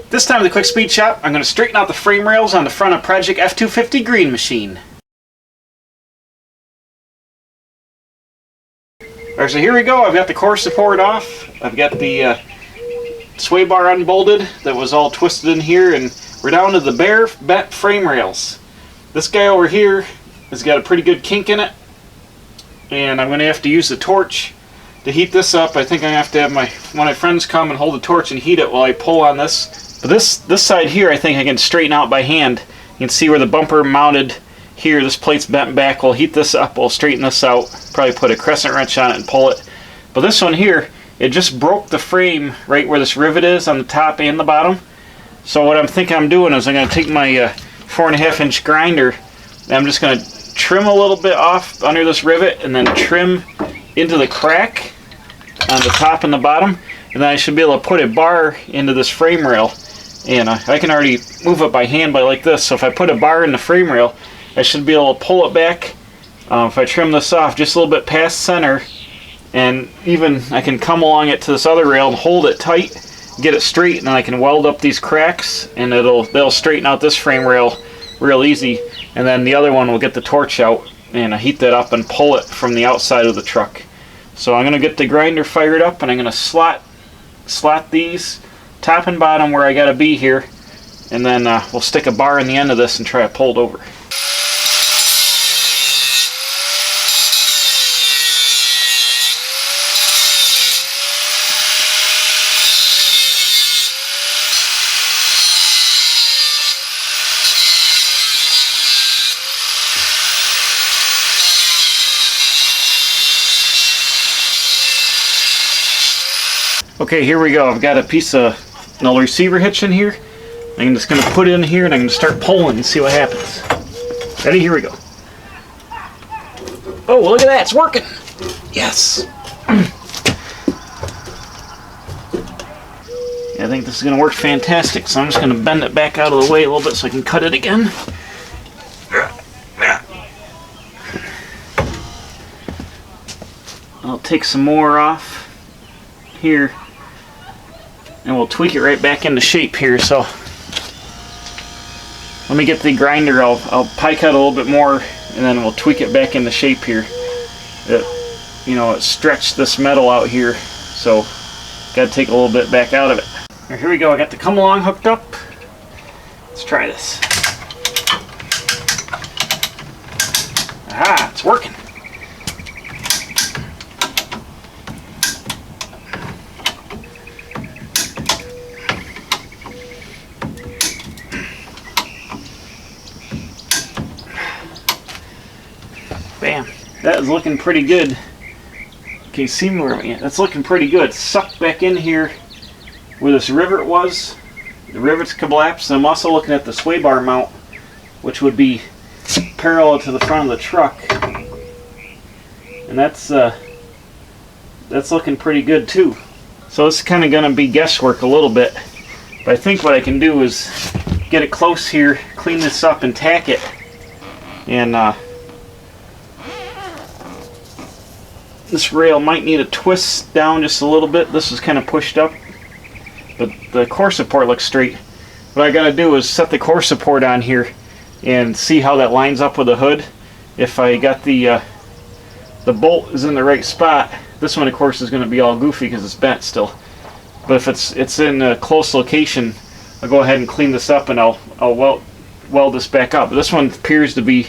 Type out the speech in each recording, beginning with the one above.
This time at the Quick Speed Shop, I'm going to straighten out the frame rails on the front of Project F250 Green Machine. Alright, so here we go. I've got the core support off. I've got the sway bar unbolted that was all twisted in here, and we're down to the bare bent frame rails. This guy over here has got a pretty good kink in it, and I'm going to have to use the torch to heat this up. I think I'm going to have one of my friends come and hold the torch and heat it while I pull on this. But this side here, I think I can straighten out by hand. You can see where the bumper mounted here. This plate's bent back. We'll heat this up. We'll straighten this out. Probably put a crescent wrench on it and pull it. But this one here, it just broke the frame right where this rivet is on the top and the bottom. So what I'm thinking I'm doing is I'm going to take my 4.5-inch grinder, and I'm just going to trim a little bit off under this rivet and then trim into the crack on the top and the bottom, and then I should be able to put a bar into this frame rail. And I can already move it by hand like this, so if I put a bar in the frame rail, I should be able to pull it back. If I trim this off just a little bit past center, and even I can come along it to this other rail and hold it tight, get it straight, and then I can weld up these cracks, and they'll straighten out this frame rail real easy. And then the other one will get the torch out and heat that up and pull it from the outside of the truck. So I'm going to get the grinder fired up, and I'm going to slot these top and bottom where I got to be here, and then we'll stick a bar in the end of this and try to pull it over. Okay, here we go. I've got a piece of another receiver hitch in here. I'm just going to put it in here, and I'm going to start pulling and see what happens. Ready? Here we go. Oh, look at that. It's working. Yes. Yeah, I think this is going to work fantastic. So I'm just going to bend it back out of the way a little bit so I can cut it again. I'll take some more off here, and we'll tweak it right back into shape here. So let me get the grinder. I'll pie cut a little bit more, and then we'll tweak it back into shape here. It stretched this metal out here, so got to take a little bit back out of it. Right, here we go. I got the come along hooked up. Let's try this. Aha, it's working. Bam. That is looking pretty good. Okay, see where I'm at. That's looking pretty good. Sucked back in here where this rivet was. The rivet's collapsed. I'm also looking at the sway bar mount, which would be parallel to the front of the truck. And that's looking pretty good too. So this is kind of going to be guesswork a little bit. But I think what I can do is get it close here, clean this up and tack it. And this rail might need a twist down just a little bit. This is kind of pushed up, but the core support looks straight. What I got to do is set the core support on here and see how that lines up with the hood. If I got the bolt is in the right spot, this one of course is going to be all goofy because it's bent still. But if it's in a close location, I'll go ahead and clean this up, and I'll weld this back up. But this one appears to be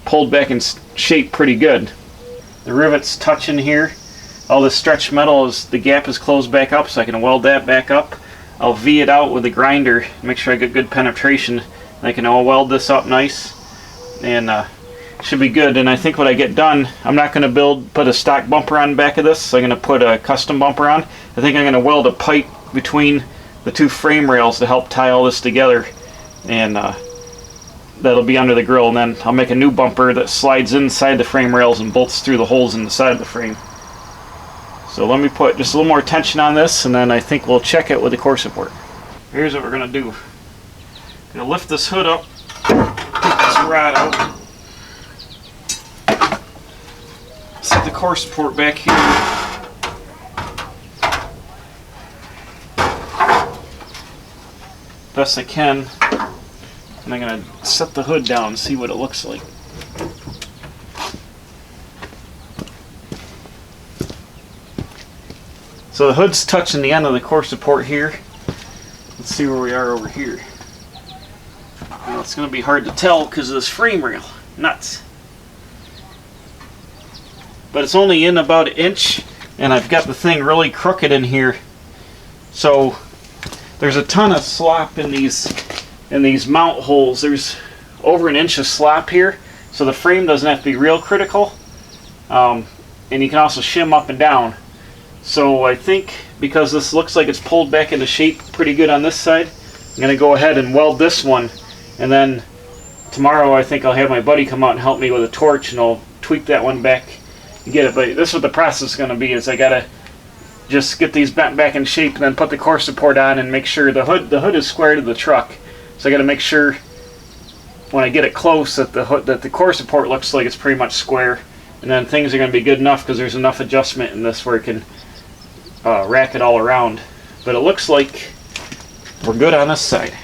pulled back in shape pretty good. The rivet's touching here. All this stretched metal, the gap is closed back up, so I can weld that back up. I'll V it out with the grinder, make sure I get good penetration. I can all weld this up nice, and should be good. And I think when I get done, I'm not going to put a stock bumper on the back of this, so I'm going to put a custom bumper on. I think I'm going to weld a pipe between the two frame rails to help tie all this together, and that'll be under the grill. And then I'll make a new bumper that slides inside the frame rails and bolts through the holes in the side of the frame. So let me put just a little more tension on this, and then I think we'll check it with the core support. Here's what we're going to do. I'm going to lift this hood up, take this rod out, set the core support back here. best I can. And I'm going to set the hood down and see what it looks like. So the hood's touching the end of the core support here. Let's see where we are over here. Well, it's going to be hard to tell because of this frame rail. Nuts. But it's only in about an inch, and I've got the thing really crooked in here. So there's a ton of slop in these mount holes. There's over an inch of slop here, so the frame doesn't have to be real critical. And you can also shim up and down. So I think because this looks like it's pulled back into shape pretty good on this side, I'm going to go ahead and weld this one, and then tomorrow I think I'll have my buddy come out and help me with a torch, and I'll tweak that one back and get it. But this is what the process is going to be, is I got to just get these bent back in shape and then put the core support on and make sure the hood is square to the truck. So I got to make sure when I get it close that the core support looks like it's pretty much square, and then things are going to be good enough because there's enough adjustment in this where it can rack it all around. But it looks like we're good on this side.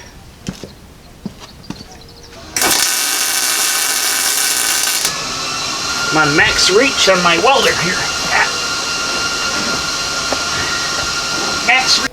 I'm on max reach on my welder here. Max reach.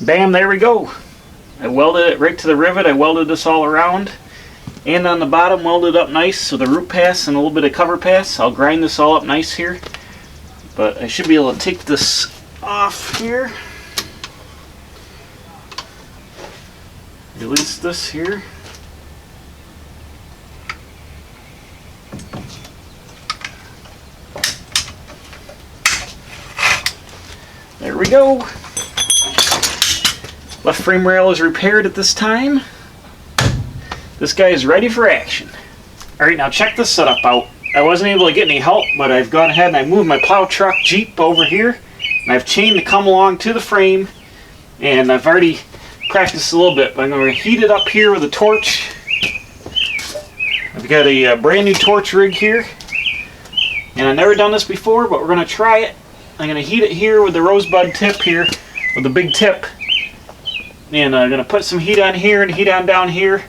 Bam, there we go. I welded it right to the rivet. I welded this all around, and on the bottom welded up nice, so the root pass and a little bit of cover pass. I'll grind this all up nice here, but I should be able to take this off here. Release this here. There we go. Left frame rail is repaired at this time. This guy is ready for action. Alright, now check this setup out. I wasn't able to get any help, but I've gone ahead and I moved my plow truck Jeep over here, and I've chained the come along to the frame, and I've already practiced a little bit, but I'm going to heat it up here with a torch. I've got a brand new torch rig here, and I've never done this before, but we're going to try it. I'm going to heat it here with the rosebud tip here, with the big tip. And I'm going to put some heat on here and heat on down here.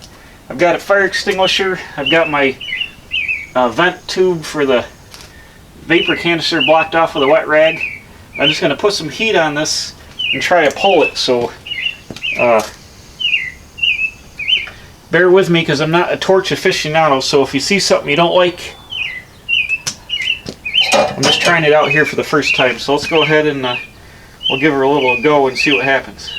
I've got a fire extinguisher. I've got my vent tube for the vapor canister blocked off with a wet rag. I'm just going to put some heat on this and try to pull it. So bear with me because I'm not a torch aficionado. So if you see something you don't like, I'm just trying it out here for the first time. So let's go ahead and we'll give her a little go and see what happens.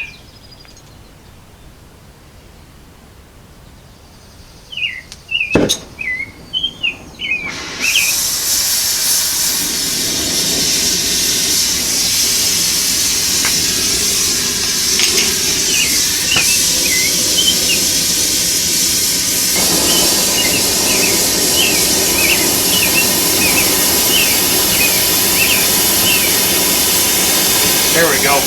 There we go.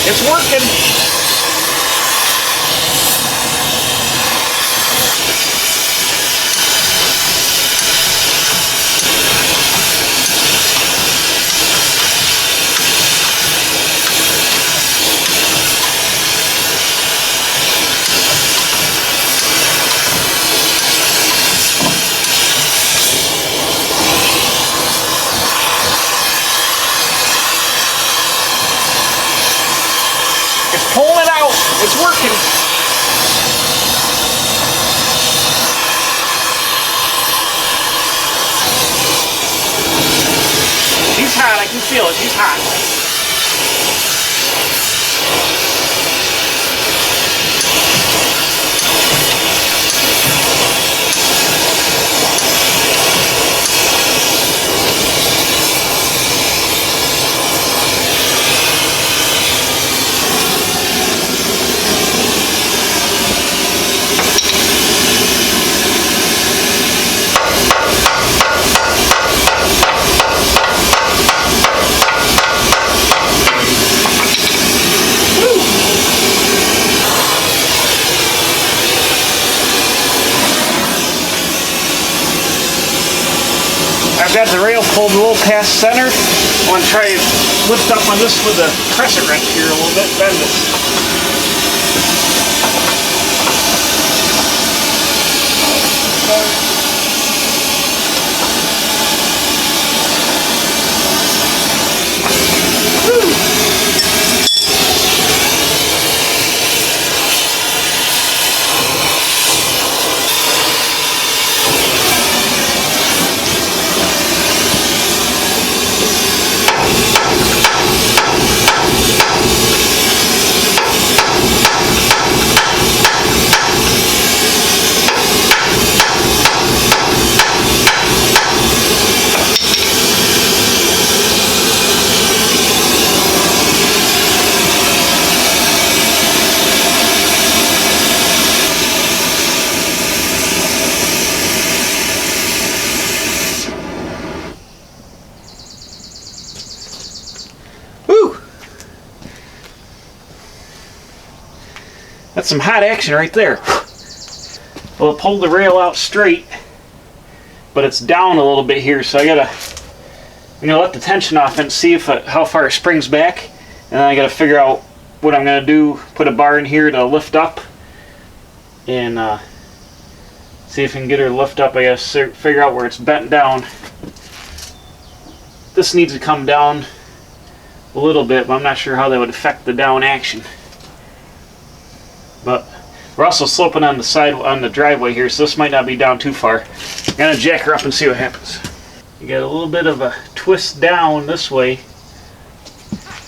It's working. It's pulling it out. It's working. She's hot. I can feel it. She's hot. I've got the rail pulled a little past center. I want to try and lift up on this with the crescent wrench here a little bit, bend it. That's some hot action right there. Well, it pulled the rail out straight, but it's down a little bit here, so I'm gonna let the tension off and see if how far it springs back, and then I gotta figure out what I'm gonna do. Put a bar in here to lift up, and see if I can get her to lift up. I gotta figure out where it's bent down. This needs to come down a little bit, but I'm not sure how that would affect the down action. But we're also sloping on the side on the driveway here, so this might not be down too far. I'm gonna jack her up and see what happens. You got a little bit of a twist down this way. I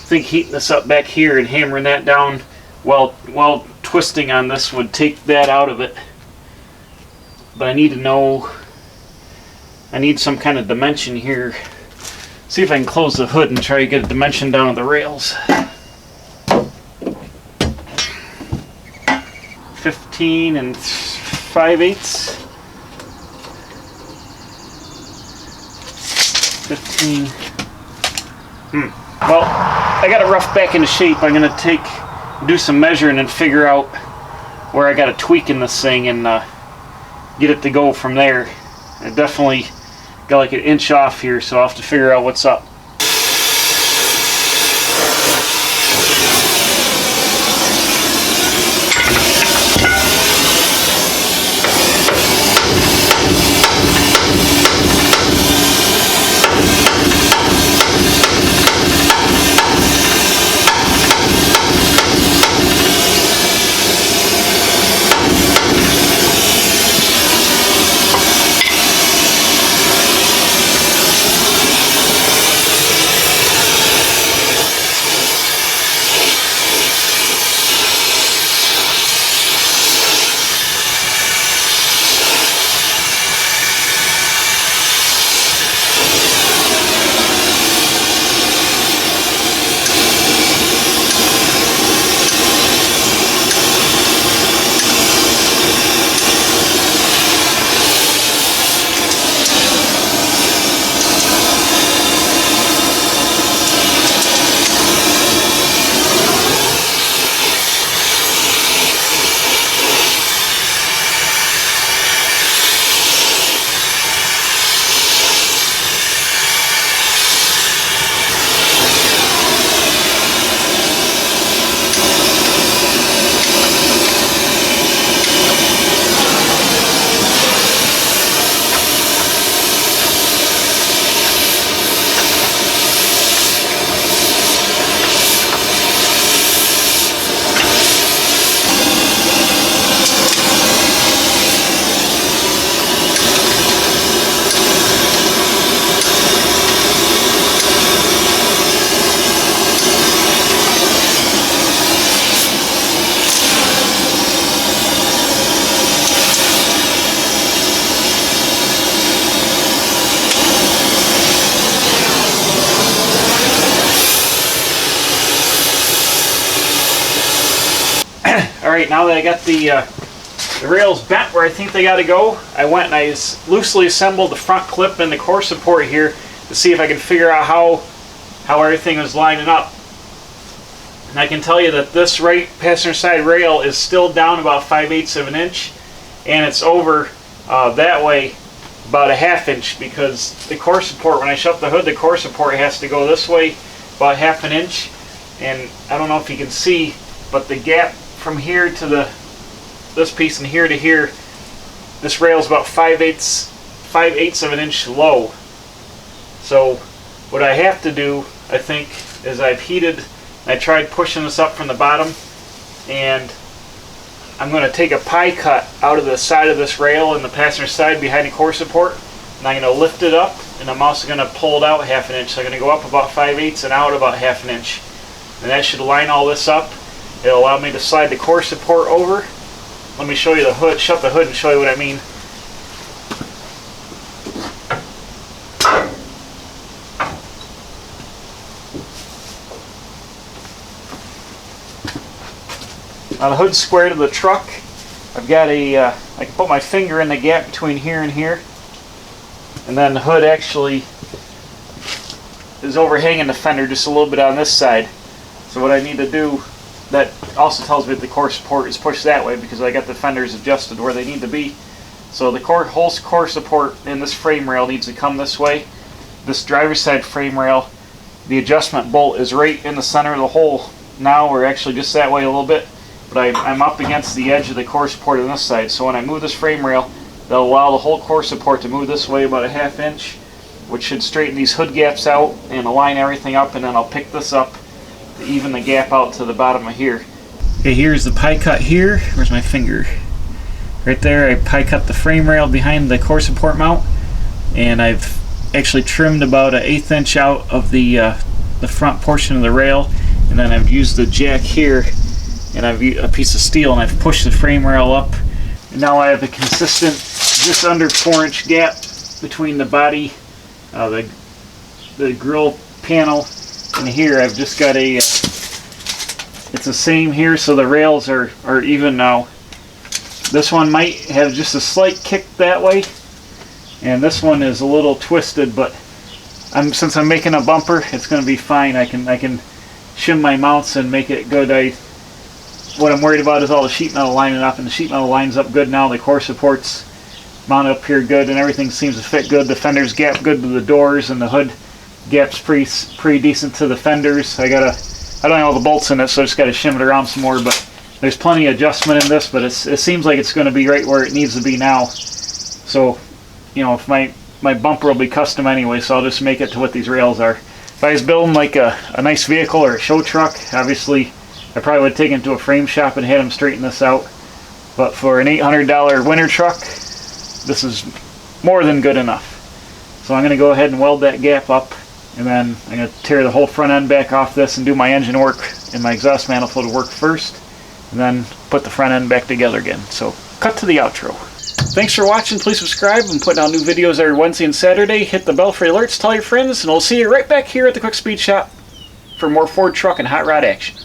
think heating this up back here and hammering that down while twisting on this would take that out of it. But I need to know, I need some kind of dimension here. See if I can close the hood and try to get a dimension down on the rails. 15 and 5/8. 15. Well, I got it roughed back into shape. I'm gonna do some measuring and figure out where I got to tweak in this thing and get it to go from there. I definitely got like an inch off here, so I'll have to figure out what's up. Alright, now that I got the rails bent where I think they got to go, I went and I loosely assembled the front clip and the core support here to see if I could figure out how everything was lining up. And I can tell you that this right passenger side rail is still down about 5/8 of an inch, and it's over that way about a 1/2 inch, because the core support, when I shut the hood, the core support has to go this way about 1/2 inch. And I don't know if you can see, but the gap from here to this piece and here to here, this rail is about 5/8 of an inch low. So what I have to do, I think, is I tried pushing this up from the bottom, and I'm going to take a pie cut out of the side of this rail and the passenger side behind the core support, and I'm going to lift it up, and I'm also going to pull it out 1/2 inch. So I'm going to go up about 5/8 and out about 1/2 inch. And that should line all this up. It'll allow me to slide the core support over. Let me show you the hood, shut the hood and show you what I mean. Now the hood's square to the truck. I've got I can put my finger in the gap between here and here. And then the hood actually is overhanging the fender just a little bit on this side. So what I need to do, that also tells me that the core support is pushed that way, because I got the fenders adjusted where they need to be. So the whole core support in this frame rail needs to come this way. This driver's side frame rail, the adjustment bolt is right in the center of the hole now, or actually just that way a little bit. But I'm up against the edge of the core support on this side. So when I move this frame rail, that'll allow the whole core support to move this way about a 1/2 inch, which should straighten these hood gaps out and align everything up, and then I'll pick this up to even the gap out to the bottom of here. Okay, here's the pie cut here. Where's my finger? Right there, I pie cut the frame rail behind the core support mount, and I've actually trimmed about an 1/8 inch out of the front portion of the rail, and then I've used the jack here, and I've used a piece of steel, and I've pushed the frame rail up, and now I have a consistent just under 4-inch gap between the body, the grill panel, and here. I've just got it's the same here, so the rails are even now. This one might have just a slight kick that way, and this one is a little twisted, but since I'm making a bumper, it's going to be fine. I can shim my mounts and make it good. What I'm worried about is all the sheet metal lining up, and the sheet metal lines up good now. The core support's mounted up here good, and everything seems to fit good. The fenders gap good to the doors, and the hood gap's pretty decent to the fenders. I don't have all the bolts in it, so I just got to shim it around some more, but there's plenty of adjustment in this, but it seems like it's going to be right where it needs to be now. So, you know, if my bumper will be custom anyway, so I'll just make it to what these rails are. If I was building like a nice vehicle or a show truck, obviously I probably would have taken it to a frame shop and had them straighten this out. But for an $800 winter truck, this is more than good enough. So I'm going to go ahead and weld that gap up, and then I'm going to tear the whole front end back off this and do my engine work and my exhaust manifold work first, and then put the front end back together again. So cut to the outro. Thanks for watching. Please subscribe. I'm putting out new videos every Wednesday and Saturday. Hit the bell for alerts, tell your friends, and we'll see you right back here at the Quick Speed Shop for more Ford truck and hot rod action.